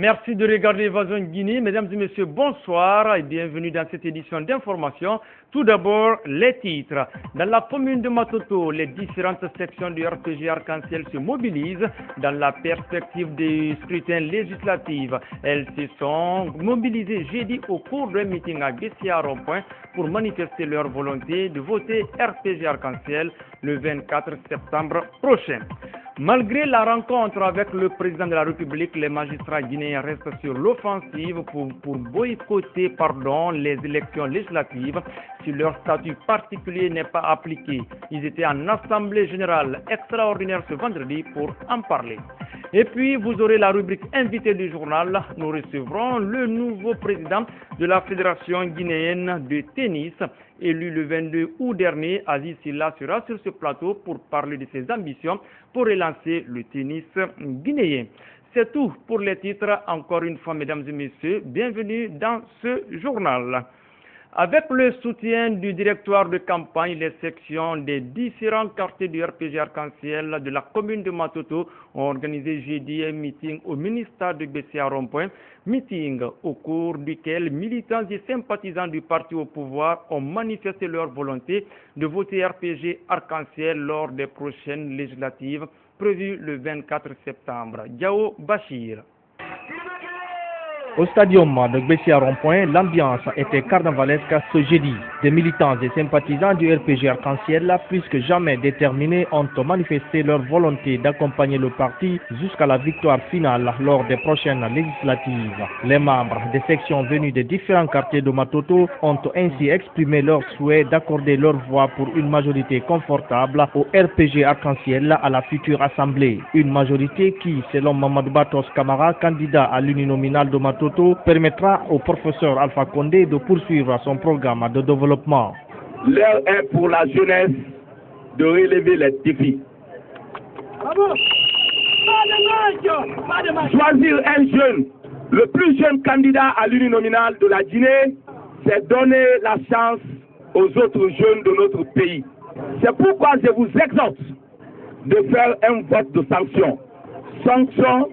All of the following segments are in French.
Merci de regarder Évasion Guinée. Mesdames et messieurs, bonsoir et bienvenue dans cette édition d'information. Tout d'abord, les titres. Dans la commune de Matoto, les différentes sections du RPG Arc-en-Ciel se mobilisent dans la perspective des scrutins législatifs. Elles se sont mobilisées jeudi au cours d'un meeting à Bessia Rond-Point pour manifester leur volonté de voter RPG Arc-en-Ciel le 24 septembre prochain. Malgré la rencontre avec le président de la République, les magistrats guinéens restent sur l'offensive pour boycotter les élections législatives si leur statut particulier n'est pas appliqué. Ils étaient en assemblée générale extraordinaire ce vendredi pour en parler. Et puis, vous aurez la rubrique invité du journal. Nous recevrons le nouveau président de la Fédération guinéenne de tennis, élu le 22 août dernier. Aziz Silla sera sur ce plateau pour parler de ses ambitions pour relancer le tennis guinéen. C'est tout pour les titres. Encore une fois, mesdames et messieurs, bienvenue dans ce journal. Avec le soutien du directoire de campagne, les sections des différents quartiers du RPG Arc-en-Ciel de la commune de Matoto ont organisé jeudi un meeting au ministère de Bessia Rond-Point. Meeting au cours duquel militants et sympathisants du parti au pouvoir ont manifesté leur volonté de voter RPG Arc-en-Ciel lors des prochaines législatives prévues le 24 septembre. Diao Bachir. Au stadium de Bessia Rond-Point, l'ambiance était carnavalesque ce jeudi. Des militants et sympathisants du RPG Arc-en-Ciel, plus que jamais déterminés, ont manifesté leur volonté d'accompagner le parti jusqu'à la victoire finale lors des prochaines législatives. Les membres des sections venues des différents quartiers de Matoto ont ainsi exprimé leur souhait d'accorder leur voix pour une majorité confortable au RPG Arc-en-Ciel à la future assemblée. Une majorité qui, selon Mamadou Batos Camara, candidat à l'uninominal de Matoto, permettra au professeur Alpha Condé de poursuivre son programme de développement. L'heure est pour la jeunesse de relever les défis. Choisir un jeune, le plus jeune candidat à l'uninominal de la Guinée, c'est donner la chance aux autres jeunes de notre pays. C'est pourquoi je vous exhorte de faire un vote de sanction. Sanction,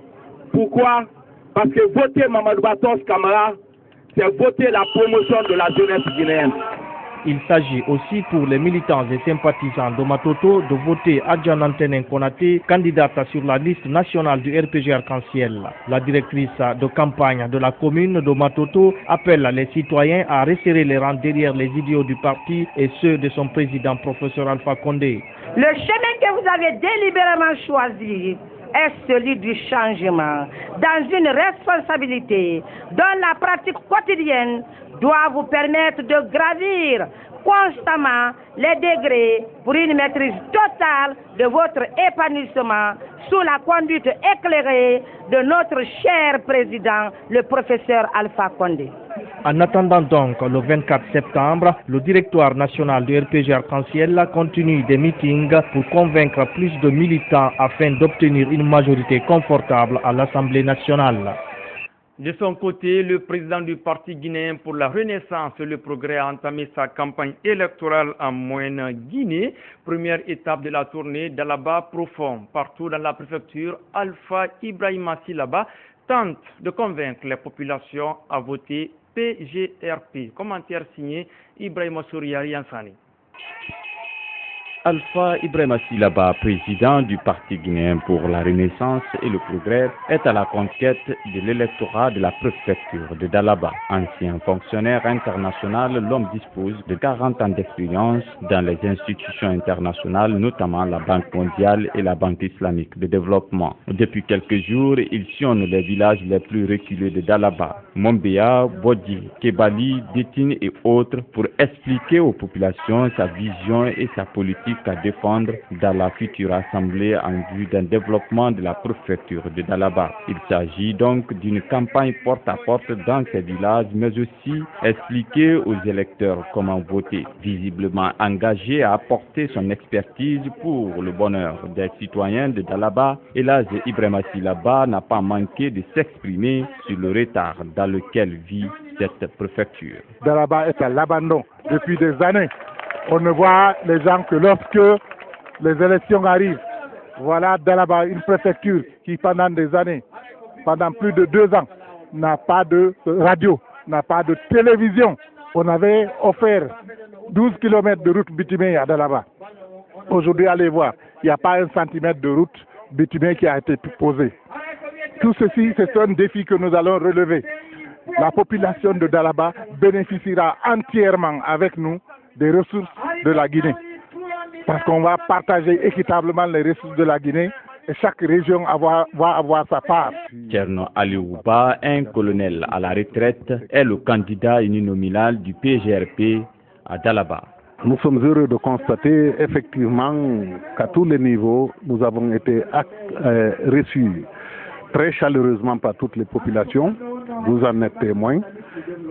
pourquoi? Parce que voter Mamadou Batos Camara, c'est voter la promotion de la jeunesse guinéenne. Il s'agit aussi pour les militants et sympathisants de Matoto de voter Adjan Antenen Konaté, candidate sur la liste nationale du RPG Arc-en-Ciel. La directrice de campagne de la commune de Matoto appelle les citoyens à resserrer les rangs derrière les idéaux du parti et ceux de son président, professeur Alpha Condé. Le chemin que vous avez délibérément choisi est celui du changement, dans une responsabilité dont la pratique quotidienne doit vous permettre de gravir constamment les degrés pour une maîtrise totale de votre épanouissement sous la conduite éclairée de notre cher président, le professeur Alpha Condé. En attendant donc le 24 septembre, le directoire national du RPG Arc-en-Ciel continue des meetings pour convaincre plus de militants afin d'obtenir une majorité confortable à l'Assemblée nationale. De son côté, le président du Parti guinéen pour la Renaissance et le Progrès a entamé sa campagne électorale en Moyenne-Guinée. Première étape de la tournée d'Alaba profond. Partout dans la préfecture, Alpha Ibrahima Silaba tente de convaincre les populations à voter PGRP. Commentaire signé Ibrahima Souriari Ansani. Alpha Ibrahima Silaba, président du Parti guinéen pour la Renaissance et le Progrès, est à la conquête de l'électorat de la préfecture de Dalaba. Ancien fonctionnaire international, l'homme dispose de 40 ans d'expérience dans les institutions internationales, notamment la Banque mondiale et la Banque islamique de développement. Depuis quelques jours, il sillonne les villages les plus reculés de Dalaba, Mombéa, Bodi, Kebali, Détine et autres, pour expliquer aux populations sa vision et sa politique à défendre dans la future assemblée en vue d'un développement de la préfecture de Dalaba. Il s'agit donc d'une campagne porte à porte dans ces villages, mais aussi expliquer aux électeurs comment voter. Visiblement engagé à apporter son expertise pour le bonheur des citoyens de Dalaba, Elhadj Ibrahima Silaba n'a pas manqué de s'exprimer sur le retard dans lequel vit cette préfecture. Dalaba est à l'abandon depuis des années. On ne voit les gens que lorsque les élections arrivent. Voilà Dalaba, une préfecture qui pendant des années, pendant plus de 2 ans, n'a pas de radio, n'a pas de télévision. On avait offert 12 km de route bitumée à Dalaba. Aujourd'hui, allez voir, il n'y a pas un centimètre de route bitumée qui a été posé. Tout ceci, c'est un défi que nous allons relever. La population de Dalaba bénéficiera entièrement avec nous des ressources de la Guinée. Parce qu'on va partager équitablement les ressources de la Guinée et chaque région va avoir sa part. Tcherno Aliouba, un colonel à la retraite, est le candidat uninominal du PGRP à Dalaba. Nous sommes heureux de constater effectivement qu'à tous les niveaux, nous avons été reçus très chaleureusement par toutes les populations. Vous en êtes témoins.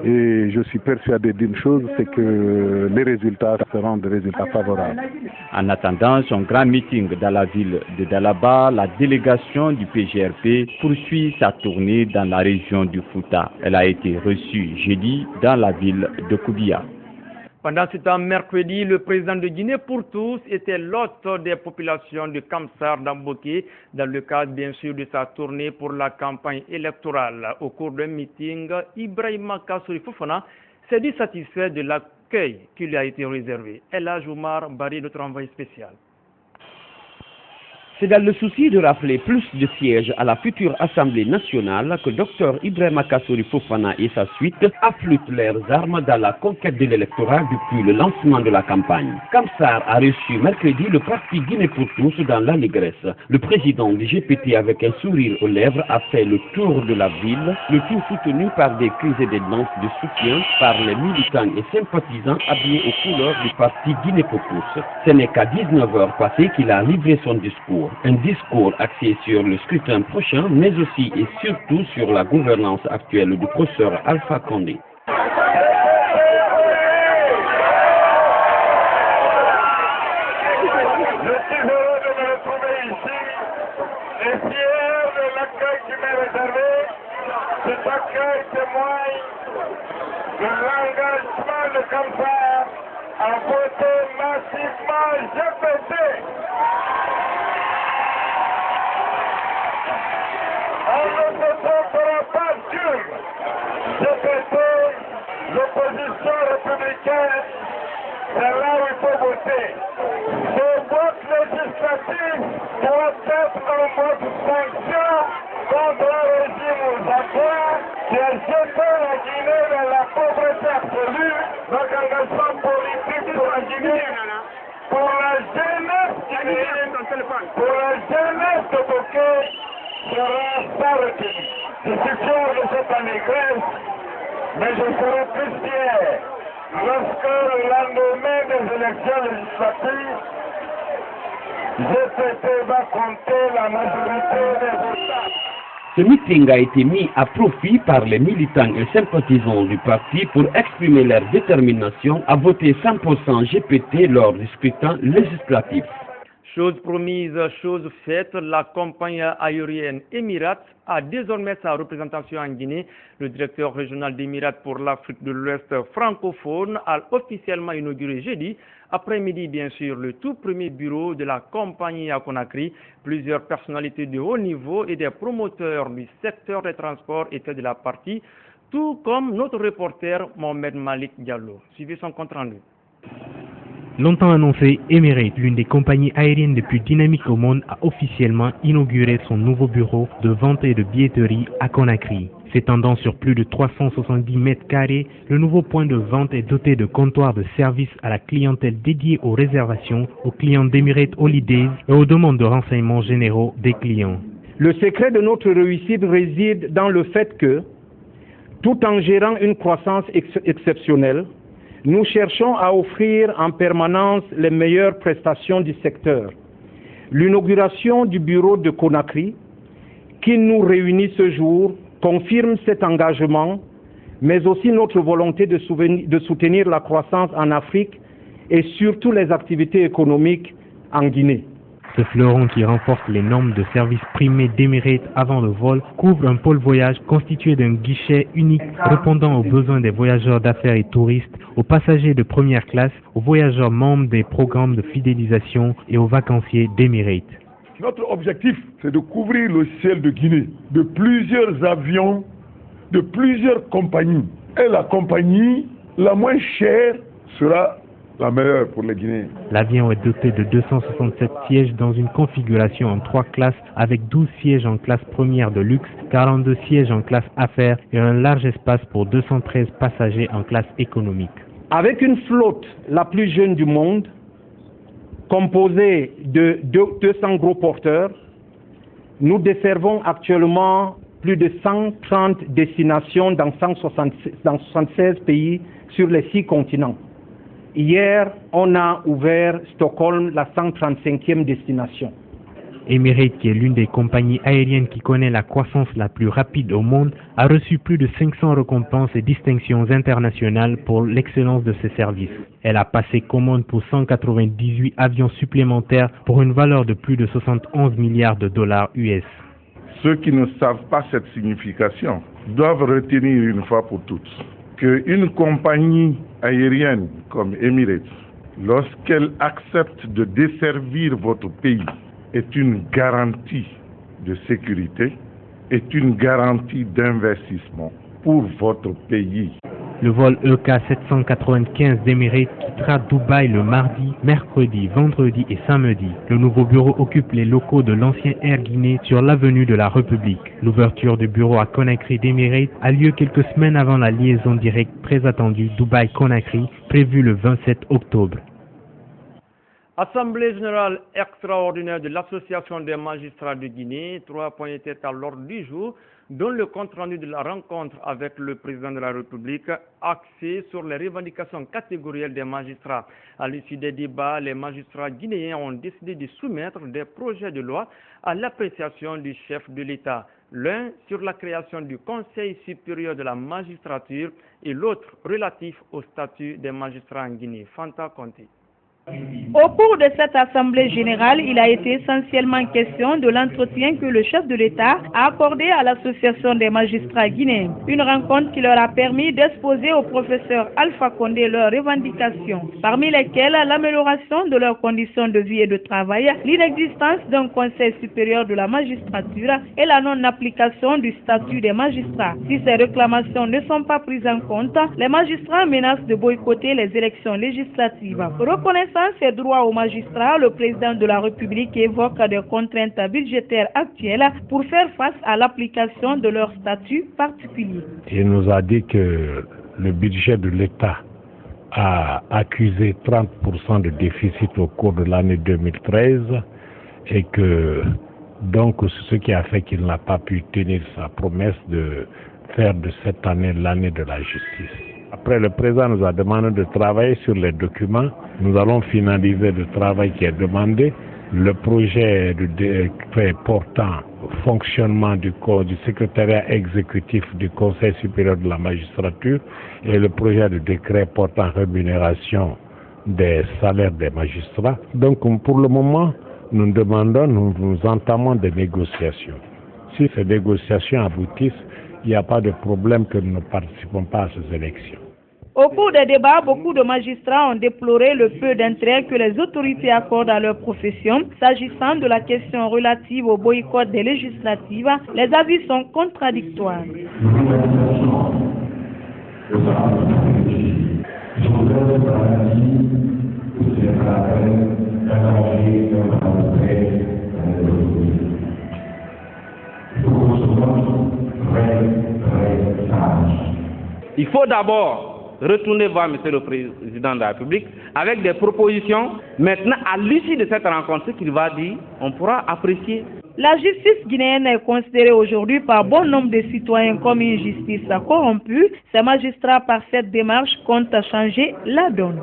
Et je suis persuadé d'une chose, c'est que les résultats seront des résultats favorables. En attendant son grand meeting dans la ville de Dalaba, la délégation du PGRP poursuit sa tournée dans la région du Fouta. Elle a été reçue jeudi dans la ville de Koubia. Pendant ce temps, mercredi, le président de Guinée pour tous était l'hôte des populations de Kamsar d'Amboké dans le cadre bien sûr de sa tournée pour la campagne électorale. Au cours d'un meeting, Ibrahima Kassouri Fofana s'est dit satisfait de l'accueil qui lui a été réservé. Ella Joumar Barry, notre envoyé spécial. C'est dans le souci de rappeler plus de sièges à la future Assemblée nationale que Dr Ibrahima Kassouri Fofana et sa suite affûtent leurs armes dans la conquête de l'électorat depuis le lancement de la campagne. Kamsar a reçu mercredi le parti Guinée pour tous dans l'allégresse. Le président du GPT avec un sourire aux lèvres a fait le tour de la ville, le tout soutenu par des cris et des danses de soutien par les militants et sympathisants habillés aux couleurs du parti Guinée pour tous. Ce n'est qu'à 19h passées qu'il a livré son discours. Un discours axé sur le scrutin prochain, mais aussi et surtout sur la gouvernance actuelle du professeur Alpha Condé. Je suis heureux de me retrouver ici et fier de l'accueil qui m'est réservé. Cet accueil témoigne de l'engagement de Kamsar à voter massivement GPT. On ne se trompera pas sur GPT, l'opposition républicaine, c'est là où il faut voter. Ce vote législatif doit être un vote sanction contre un régime aux affaires qui a jeté la Guinée dans la pauvreté absolue. Donc engagement politique pour la Guinée, pour la jeunesse guinéenne, pour la jeunesse de Boké, sera sans retenue. Je suis fier de cette allégresse, mais je serai plus fier lorsque le lendemain des élections législatives, GPT va compter la majorité des votants. Ce meeting a été mis à profit par les militants et sympathisants du parti pour exprimer leur détermination à voter 100% GPT lors du scrutin législatif. Chose promise, chose faite, la compagnie aérienne Emirates a désormais sa représentation en Guinée. Le directeur régional d'Emirates pour l'Afrique de l'Ouest francophone a officiellement inauguré jeudi après-midi, bien sûr, le tout premier bureau de la compagnie à Conakry. Plusieurs personnalités de haut niveau et des promoteurs du secteur des transports étaient de la partie, tout comme notre reporter Mohamed Malik Diallo. Suivez son compte rendu. Longtemps annoncé, Emirates, l'une des compagnies aériennes les plus dynamiques au monde, a officiellement inauguré son nouveau bureau de vente et de billetterie à Conakry. S'étendant sur plus de 370 mètres carrés, le nouveau point de vente est doté de comptoirs de service à la clientèle dédiés aux réservations, aux clients d'Emirates Holidays et aux demandes de renseignements généraux des clients. Le secret de notre réussite réside dans le fait que, tout en gérant une croissance exceptionnelle, nous cherchons à offrir en permanence les meilleures prestations du secteur. L'inauguration du bureau de Conakry, qui nous réunit ce jour, confirme cet engagement, mais aussi notre volonté de soutenir la croissance en Afrique et surtout les activités économiques en Guinée. Ce fleuron qui renforce les normes de service primés d'Emirates avant le vol couvre un pôle voyage constitué d'un guichet unique répondant aux besoins des voyageurs d'affaires et touristes, aux passagers de première classe, aux voyageurs membres des programmes de fidélisation et aux vacanciers d'Emirates. Notre objectif, c'est de couvrir le ciel de Guinée de plusieurs avions de plusieurs compagnies. Et la compagnie la moins chère sera la meilleure pour les Guinéens. L'avion est doté de 267 sièges dans une configuration en 3 classes avec 12 sièges en classe première de luxe, 42 sièges en classe affaires et un large espace pour 213 passagers en classe économique. Avec une flotte la plus jeune du monde, composée de 200 gros porteurs, nous desservons actuellement plus de 130 destinations dans 176 pays sur les 6 continents. Hier, on a ouvert Stockholm, la 135e destination. Emirates, qui est l'une des compagnies aériennes qui connaît la croissance la plus rapide au monde, a reçu plus de 500 récompenses et distinctions internationales pour l'excellence de ses services. Elle a passé commande pour 198 avions supplémentaires pour une valeur de plus de 71 milliards de dollars US. Ceux qui ne savent pas cette signification doivent retenir une fois pour toutes qu'une compagnie aérienne comme Emirates, lorsqu'elle accepte de desservir votre pays, est une garantie de sécurité, est une garantie d'investissement pour votre pays. Le vol EK795 d'Emirates quittera Dubaï le mardi, mercredi, vendredi et samedi. Le nouveau bureau occupe les locaux de l'ancien Air Guinée sur l'avenue de la République. L'ouverture du bureau à Conakry d'Emirates a lieu quelques semaines avant la liaison directe très attendue Dubaï-Conakry, prévue le 27 octobre. Assemblée générale extraordinaire de l'Association des magistrats de Guinée, 3 points étaient à l'ordre du jour, dont le compte-rendu de la rencontre avec le président de la République, axé sur les revendications catégorielles des magistrats. À l'issue des débats, les magistrats guinéens ont décidé de soumettre des projets de loi à l'appréciation du chef de l'État. L'un sur la création du Conseil supérieur de la magistrature et l'autre relatif au statut des magistrats en Guinée. Fanta Conté. Au cours de cette assemblée générale, il a été essentiellement question de l'entretien que le chef de l'État a accordé à l'association des magistrats guinéens. Une rencontre qui leur a permis d'exposer au professeur Alpha Condé leurs revendications, parmi lesquelles l'amélioration de leurs conditions de vie et de travail, l'inexistence d'un conseil supérieur de la magistrature et la non-application du statut des magistrats. Si ces réclamations ne sont pas prises en compte, les magistrats menacent de boycotter les élections législatives. Reconnaissant ses droits aux magistrats, le président de la République évoque des contraintes budgétaires actuelles pour faire face à l'application de leur statut particulier. Il nous a dit que le budget de l'État a accusé 30% de déficit au cours de l'année 2013 et que donc c'est ce qui a fait qu'il n'a pas pu tenir sa promesse de faire de cette année l'année de la justice. Après, le président nous a demandé de travailler sur les documents. Nous allons finaliser le travail qui est demandé. Le projet de décret portant fonctionnement du secrétariat exécutif du Conseil supérieur de la magistrature et le projet de décret portant rémunération des salaires des magistrats. Donc, pour le moment, nous entamons des négociations. Si ces négociations aboutissent, il n'y a pas de problème que nous ne participons pas à ces élections. Au cours des débats, beaucoup de magistrats ont déploré le peu d'intérêt que les autorités accordent à leur profession. S'agissant de la question relative au boycott des législatives, les avis sont contradictoires. Il faut d'abord retourner voir M. le Président de la République avec des propositions. Maintenant, à l'issue de cette rencontre, ce qu'il va dire, on pourra apprécier. La justice guinéenne est considérée aujourd'hui par bon nombre de citoyens comme une justice corrompue. Ces magistrats, par cette démarche, comptent changer la donne.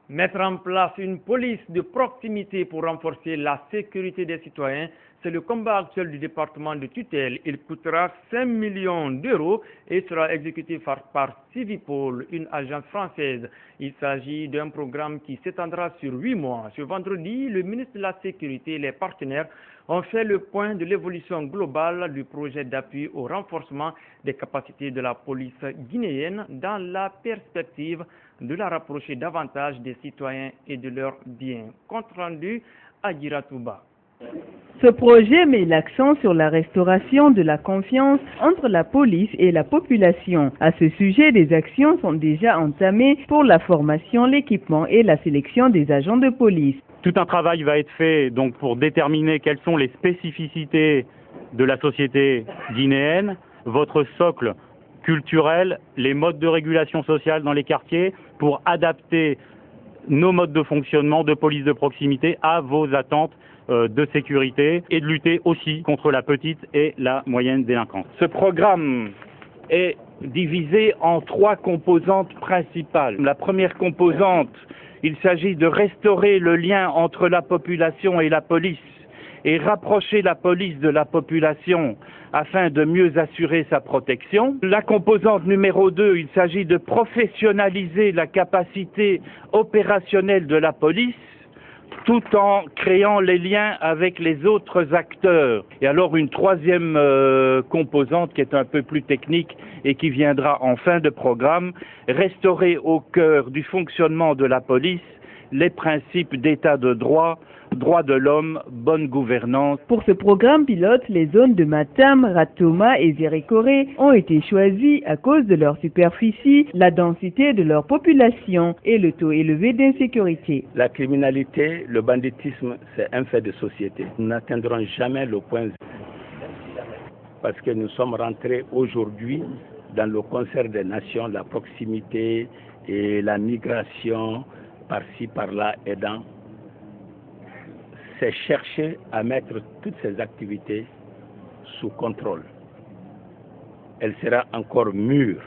Mettre en place une police de proximité pour renforcer la sécurité des citoyens, c'est le combat actuel du département de tutelle. Il coûtera 5 millions d'euros et sera exécuté par Civipol, une agence française. Il s'agit d'un programme qui s'étendra sur 8 mois. Ce vendredi, le ministre de la Sécurité et les partenaires ont fait le point de l'évolution globale du projet d'appui au renforcement des capacités de la police guinéenne dans la perspective de la rapprocher davantage des citoyens et de leurs biens. Compte rendu à Giratouba. Ce projet met l'accent sur la restauration de la confiance entre la police et la population. À ce sujet, des actions sont déjà entamées pour la formation, l'équipement et la sélection des agents de police. Tout un travail va être fait donc pour déterminer quelles sont les spécificités de la société guinéenne, votre socle culturel, les modes de régulation sociale dans les quartiers, pour adapter nos modes de fonctionnement de police de proximité à vos attentes de sécurité et de lutter aussi contre la petite et la moyenne délinquance. Ce programme est divisé en 3 composantes principales. La première composante, il s'agit de restaurer le lien entre la population et la police et rapprocher la police de la population afin de mieux assurer sa protection. La composante numéro 2, il s'agit de professionnaliser la capacité opérationnelle de la police tout en créant les liens avec les autres acteurs. Et alors une troisième composante qui est un peu plus technique et qui viendra en fin de programme, restaurer au cœur du fonctionnement de la police les principes d'état de droit, droits de l'homme, bonne gouvernance. Pour ce programme pilote, les zones de Matam, Ratoma et Zérékoré ont été choisies à cause de leur superficie, la densité de leur population et le taux élevé d'insécurité. La criminalité, le banditisme, c'est un fait de société. Nous n'atteindrons jamais le point zéro parce que nous sommes rentrés aujourd'hui dans le concert des nations, la proximité et la migration par-ci, par-là aidant. C'est chercher à mettre toutes ces activités sous contrôle. Elle sera encore mûre,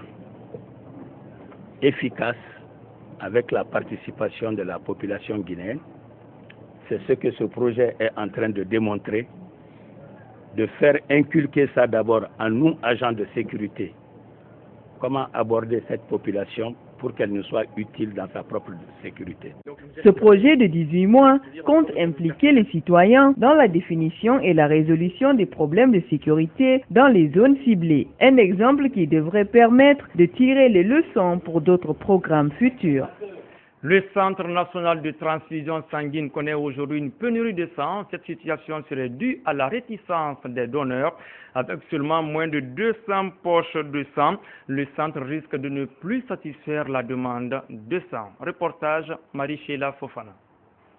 efficace, avec la participation de la population guinéenne. C'est ce que ce projet est en train de démontrer, de faire inculquer ça d'abord à nous, agents de sécurité. Comment aborder cette population pour qu'elle nous soit utile dans sa propre sécurité. Ce projet de 18 mois compte impliquer les citoyens dans la définition et la résolution des problèmes de sécurité dans les zones ciblées. Un exemple qui devrait permettre de tirer les leçons pour d'autres programmes futurs. Le Centre national de transfusion sanguine connaît aujourd'hui une pénurie de sang. Cette situation serait due à la réticence des donneurs. Avec seulement moins de 200 poches de sang, le centre risque de ne plus satisfaire la demande de sang. Reportage Marie-Sheila Fofana.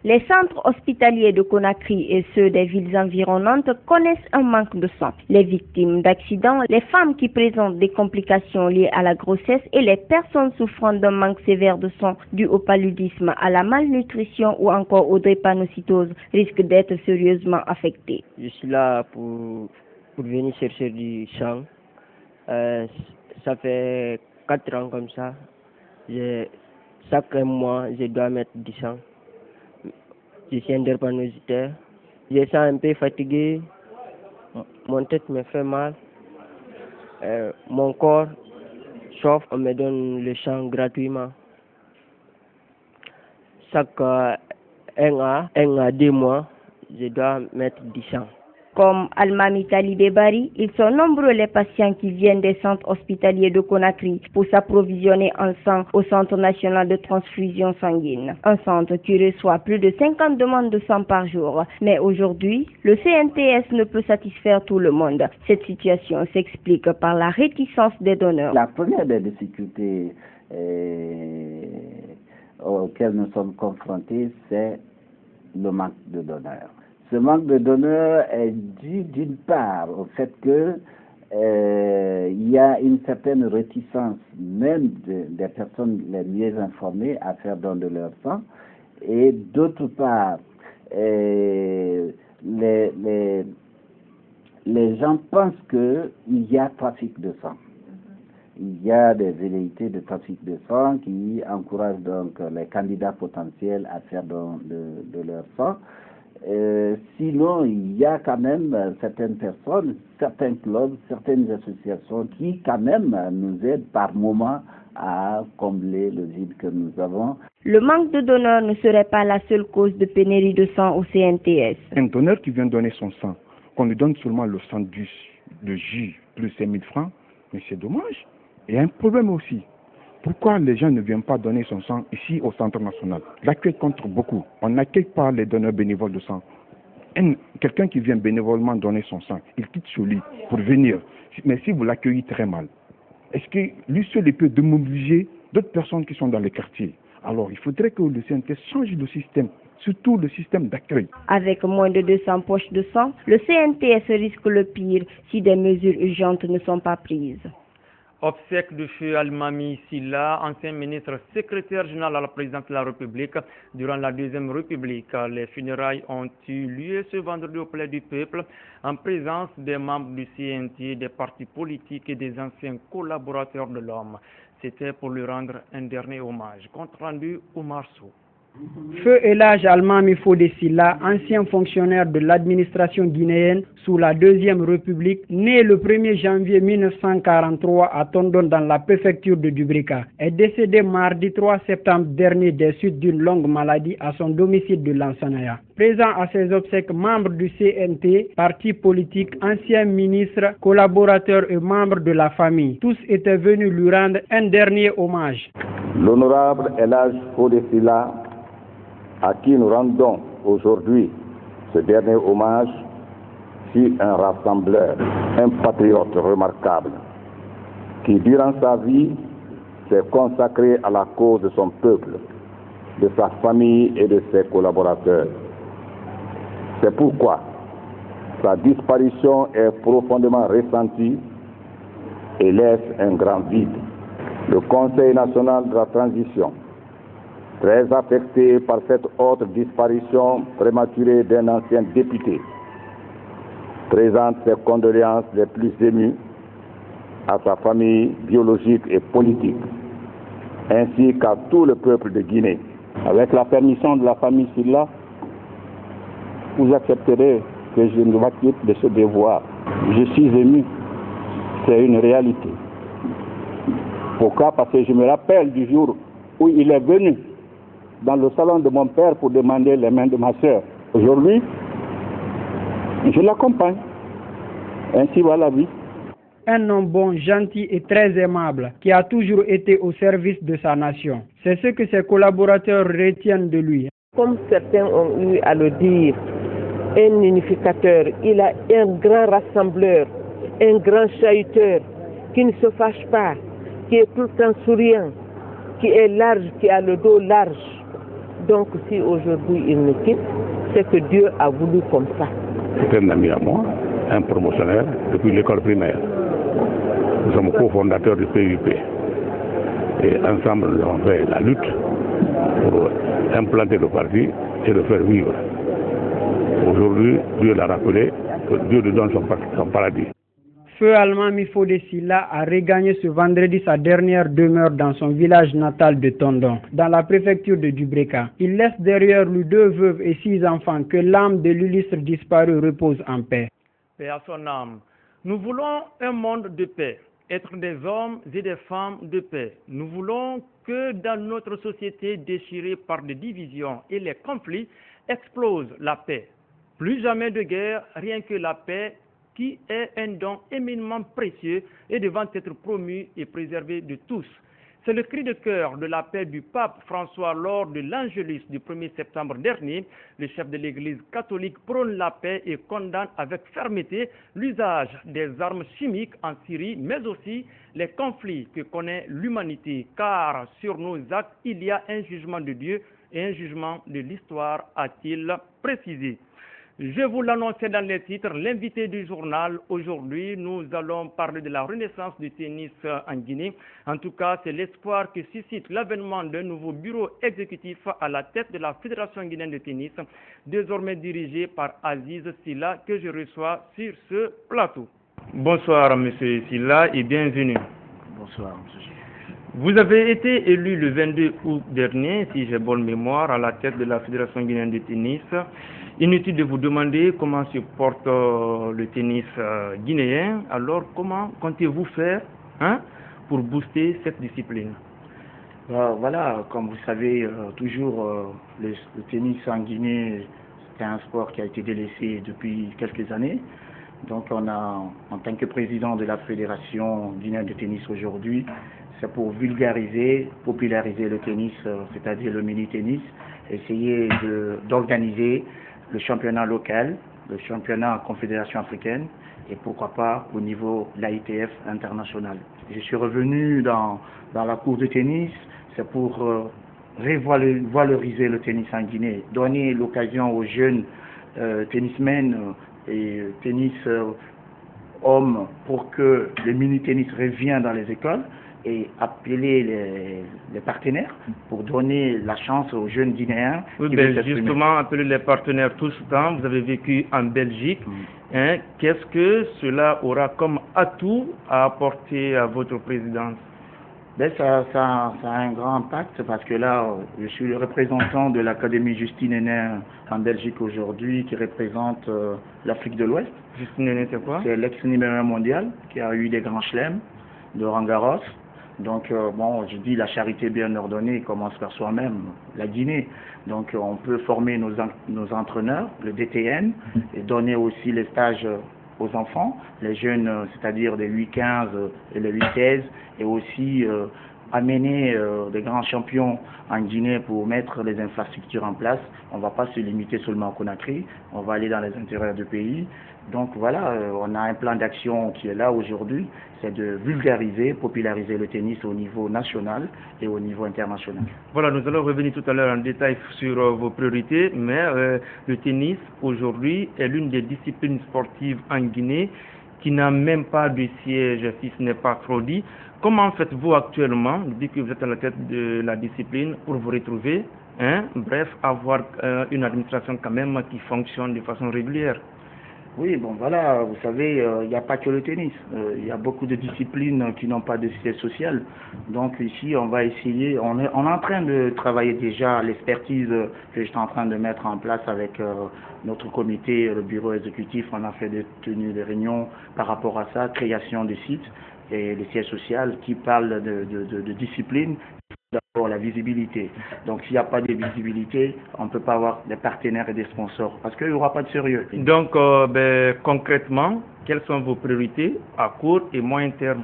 Les centres hospitaliers de Conakry et ceux des villes environnantes connaissent un manque de sang. Les victimes d'accidents, les femmes qui présentent des complications liées à la grossesse et les personnes souffrant d'un manque sévère de sang dû au paludisme, à la malnutrition ou encore aux drépanocytoses risquent d'être sérieusement affectés. Je suis là pour venir chercher du sang. Ça fait 4 ans comme ça. Chaque mois, je dois mettre du sang. Je suis un drépanocytaire. Je sens un peu fatigué. Mon tête me fait mal. Mon corps chauffe. On me donne le sang gratuitement. Chaque 1 à 2 mois, je dois mettre du sang. Comme Almami Talibé Bari, ils sont nombreux les patients qui viennent des centres hospitaliers de Conakry pour s'approvisionner en sang au Centre national de transfusion sanguine. Un centre qui reçoit plus de 50 demandes de sang par jour. Mais aujourd'hui, le CNTS ne peut satisfaire tout le monde. Cette situation s'explique par la réticence des donneurs. La première des difficultés auxquelles nous sommes confrontés, c'est le manque de donneurs. Ce manque de donneurs est dû d'une part au fait que il y a une certaine réticence même des personnes les mieux informées à faire don de leur sang, et d'autre part les gens pensent qu'il y a trafic de sang. Il y a des velléités de trafic de sang qui encouragent donc les candidats potentiels à faire don de leur sang. Sinon, il y a quand même certaines personnes, certains clubs, certaines associations qui quand même nous aident par moment à combler le vide que nous avons. Le manque de donneurs ne serait pas la seule cause de pénurie de sang au CNTS. Un donneur qui vient donner son sang, qu'on lui donne seulement le sang de J plus 5 000 francs, mais c'est dommage. Il y a un problème aussi. Pourquoi les gens ne viennent pas donner son sang ici au Centre national? L'accueil compte beaucoup. On n'accueille pas les donneurs bénévoles de sang. quelqu'un qui vient bénévolement donner son sang, il quitte chez lui pour venir. Mais si vous l'accueillez très mal, est-ce que lui seul il peut démobiliser d'autres personnes qui sont dans les quartiers? Alors il faudrait que le CNT change le système, surtout le système d'accueil. Avec moins de 200 poches de sang, le CNTS risque le pire si des mesures urgentes ne sont pas prises. Obsèques de Feu Almami Silla, ancien ministre secrétaire général à la présidence de la République durant la Deuxième République. Les funérailles ont eu lieu ce vendredi au Palais du Peuple en présence des membres du CNT, des partis politiques et des anciens collaborateurs de l'homme. C'était pour lui rendre un dernier hommage. Compte rendu Oumar Sow. Feu Elhadj Almami Fodé Silla, ancien fonctionnaire de l'administration guinéenne sous la Deuxième République, né le 1er janvier 1943 à Tondon dans la préfecture de Dubrika, est décédé mardi 3 septembre dernier des suites d'une longue maladie à son domicile de Lansana. Présent à ses obsèques, membres du CNT, parti politique, anciens ministres, collaborateurs et membres de la famille, tous étaient venus lui rendre un dernier hommage. L'honorable Elhadj Fodé Silla, à qui nous rendons aujourd'hui ce dernier hommage, fut un rassembleur, un patriote remarquable, qui durant sa vie s'est consacré à la cause de son peuple, de sa famille et de ses collaborateurs. C'est pourquoi sa disparition est profondément ressentie et laisse un grand vide. Le Conseil national de la transition, très affecté par cette autre disparition prématurée d'un ancien député, présente ses condoléances les plus émues à sa famille biologique et politique, ainsi qu'à tout le peuple de Guinée. Avec la permission de la famille Silla, vous accepterez que je ne m'acquitte de ce devoir. Je suis ému, c'est une réalité. Pourquoi? Parce que je me rappelle du jour où il est venu dans le salon de mon père pour demander les mains de ma sœur. Aujourd'hui, je l'accompagne. Ainsi va la vie. Un homme bon, gentil et très aimable, qui a toujours été au service de sa nation. C'est ce que ses collaborateurs retiennent de lui. Comme certains ont eu à le dire, un unificateur, il a un grand rassembleur, un grand chahuteur, qui ne se fâche pas, qui est tout le temps souriant, qui est large, qui a le dos large. Donc si aujourd'hui il me quitte, c'est que Dieu a voulu comme ça. C'est un ami à moi, un promotionnaire depuis l'école primaire. Nous sommes cofondateurs du PUP. Et ensemble, nous avons fait la lutte pour implanter le parti et le faire vivre. Aujourd'hui, Dieu l'a rappelé, que Dieu lui donne son paradis. Feu Almami Fodé Silla a regagné ce vendredi sa dernière demeure dans son village natal de Tondon, dans la préfecture de Dubreka. Il laisse derrière lui 2 veuves et 6 enfants. Que l'âme de l'illustre disparu repose en paix. Paix à son âme. Nous voulons un monde de paix, être des hommes et des femmes de paix. Nous voulons que dans notre société déchirée par des divisions et les conflits explose la paix. Plus jamais de guerre, rien que la paix, qui est un don éminemment précieux et devant être promu et préservé de tous. C'est le cri de cœur de la paix du pape François lors de l'Angélus du 1er septembre dernier. Le chef de l'Église catholique prône la paix et condamne avec fermeté l'usage des armes chimiques en Syrie, mais aussi les conflits que connaît l'humanité, car sur nos actes, il y a un jugement de Dieu et un jugement de l'histoire, a-t-il précisé. Je vous l'annonçais dans les titres, l'invité du journal. Aujourd'hui, nous allons parler de la renaissance du tennis en Guinée. En tout cas, c'est l'espoir que suscite l'avènement d'un nouveau bureau exécutif à la tête de la Fédération guinéenne de tennis, désormais dirigé par Aziz Silla, que je reçois sur ce plateau. Bonsoir, M. Silla, et bienvenue. Bonsoir, M. Vous avez été élu le 22 août dernier, si j'ai bonne mémoire, à la tête de la Fédération guinéenne de tennis. Inutile de vous demander comment se porte le tennis guinéen. Alors, comment comptez-vous faire pour booster cette discipline? Voilà, comme vous savez, toujours le tennis en Guinée, c'est un sport qui a été délaissé depuis quelques années. Donc, on a, en tant que président de la Fédération guinéenne de tennis aujourd'hui, c'est pour vulgariser, populariser le tennis, c'est-à-dire le mini-tennis, essayer d'organiser le championnat local, le championnat confédération africaine et pourquoi pas au niveau de l'AITF international. Je suis revenu dans la cour de tennis, c'est pour revaloriser le tennis en Guinée, donner l'occasion aux jeunes tennismen et tennis hommes pour que le mini-tennis revienne dans les écoles et appeler les partenaires pour donner la chance aux jeunes Guinéens. Oui, justement, appeler les partenaires tout ce temps. Vous avez vécu en Belgique. Hein, qu'est-ce que cela aura comme atout à apporter à votre présidence? Ça a un grand impact parce que là, je suis le représentant de l'Académie Justine Hénin en Belgique aujourd'hui qui représente l'Afrique de l'Ouest. Justine Hénin, c'est quoi? C'est l'ex-numéro 1 mondial qui a eu des grands chelems de Roland Garros. Donc, je dis la charité bien ordonnée commence par soi-même, la Guinée. Donc, on peut former nos entraîneurs, le DTN, et donner aussi les stages aux enfants, les jeunes, c'est-à-dire des 8-15 et les 8-16, et aussi amener des grands champions en Guinée pour mettre les infrastructures en place. On ne va pas se limiter seulement au Conakry, on va aller dans les intérieurs du pays. Donc voilà, on a un plan d'action qui est là aujourd'hui, c'est de vulgariser, populariser le tennis au niveau national et au niveau international. Voilà, nous allons revenir tout à l'heure en détail sur vos priorités, mais le tennis aujourd'hui est l'une des disciplines sportives en Guinée qui n'a même pas de siège, si ce n'est pas trop dit. Comment faites-vous actuellement, depuis que vous êtes à la tête de la discipline, pour vous retrouver, bref, avoir une administration quand même qui fonctionne de façon régulière? Oui, bon voilà, vous savez, il n'y a pas que le tennis. Il y a beaucoup de disciplines qui n'ont pas de siège social. Donc ici, on va essayer, on est en train de travailler déjà l'expertise que je suis en train de mettre en place avec notre comité, le bureau exécutif. On a fait des réunions par rapport à ça, création de sites et le siège social qui parle de discipline. D'abord la visibilité. Donc s'il n'y a pas de visibilité, on ne peut pas avoir des partenaires et des sponsors parce qu'il n'y aura pas de sérieux. Donc concrètement, quelles sont vos priorités à court et moyen terme?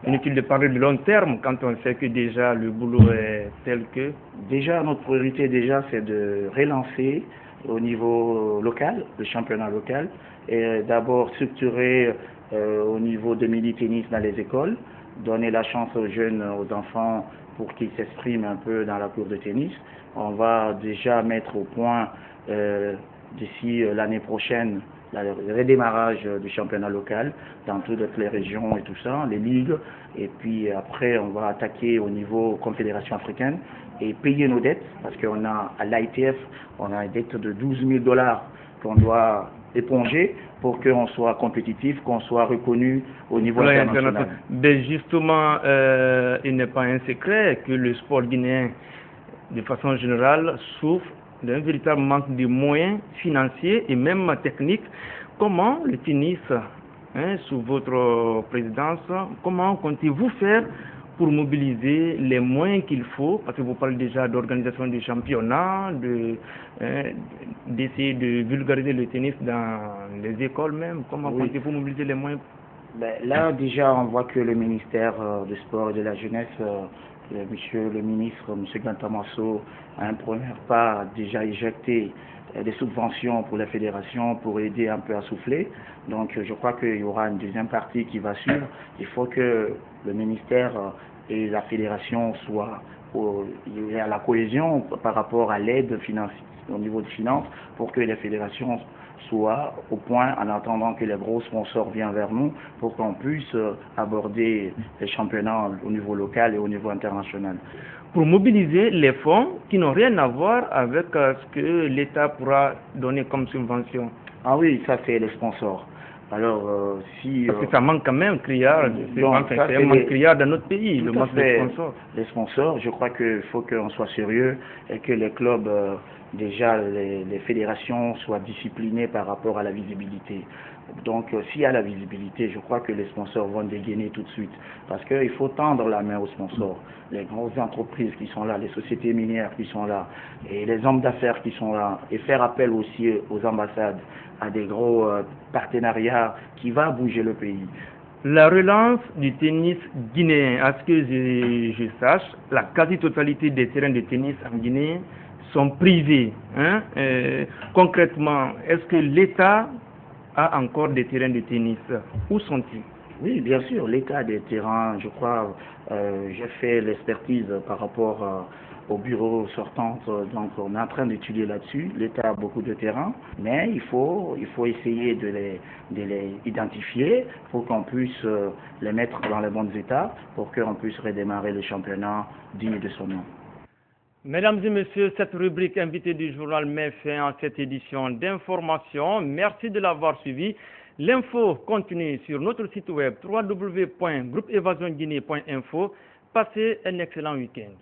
Inutile de parler de long terme quand on sait que déjà le boulot est tel que... Déjà, notre priorité c'est de relancer au niveau local, le championnat local, et d'abord structurer au niveau de mini-tennis dans les écoles, donner la chance aux jeunes, aux enfants, pour qu'ils s'expriment un peu dans la cour de tennis. On va déjà mettre au point d'ici l'année prochaine le redémarrage du championnat local dans toutes les régions et tout ça, les ligues. Et puis après, on va attaquer au niveau confédération africaine et payer nos dettes parce qu'on a à l'ITF, on a une dette de 12 000 $ qu'on doit éponger pour qu'on soit compétitif, qu'on soit reconnu au niveau international. Mais justement, il n'est pas un secret que le sport guinéen, de façon générale, souffre d'un véritable manque de moyens financiers et même techniques. Comment le tennis, sous votre présidence, comment comptez-vous faire pour mobiliser les moyens qu'il faut, parce que vous parlez déjà d'organisation du championnat, d'essayer de vulgariser le tennis dans les écoles même. Comment comptez-vous mobiliser les moyens? Là, déjà, on voit que le ministère du Sport et de la Jeunesse, monsieur le ministre, monsieur Gantamasso, a un premier pas déjà éjecté des subventions pour la fédération pour aider un peu à souffler. Donc je crois qu'il y aura une deuxième partie qui va suivre. Il faut que le ministère et la fédération soient à la cohésion par rapport à l'aide financière au niveau des finances pour que les fédérations soient au point en attendant que les gros sponsors viennent vers nous pour qu'on puisse aborder les championnats au niveau local et au niveau international. Pour mobiliser les fonds qui n'ont rien à voir avec ce que l'État pourra donner comme subvention. Ah oui, ça c'est les sponsors. Alors, parce que ça manque quand même criard, c'est un manque criard dans notre pays, le manque de sponsors. Les sponsors, je crois qu'il faut qu'on soit sérieux et que les clubs, déjà les fédérations soient disciplinées par rapport à la visibilité. Donc s'il y a la visibilité, je crois que les sponsors vont dégainer tout de suite. Parce qu'il faut tendre la main aux sponsors. Les grosses entreprises qui sont là, les sociétés minières qui sont là, et les hommes d'affaires qui sont là, et faire appel aussi aux ambassades, à des gros partenariats qui va bouger le pays. La relance du tennis guinéen, à ce que je sache, la quasi-totalité des terrains de tennis en Guinée sont privés. Hein? Concrètement, est-ce que l'État a encore des terrains de tennis? Où sont-ils? Oui, bien sûr, l'État des terrains, je crois, j'ai fait l'expertise par rapport au bureau sortant, donc on est en train d'étudier là-dessus. L'État a beaucoup de terrains, mais il faut essayer de les identifier pour qu'on puisse les mettre dans les bons états, pour qu'on puisse redémarrer le championnat digne de son nom. Mesdames et messieurs, cette rubrique invitée du journal met fin à cette édition d'information. Merci de l'avoir suivi. L'info continue sur notre site web www.groupeevasionguinée.info. Passez un excellent week-end.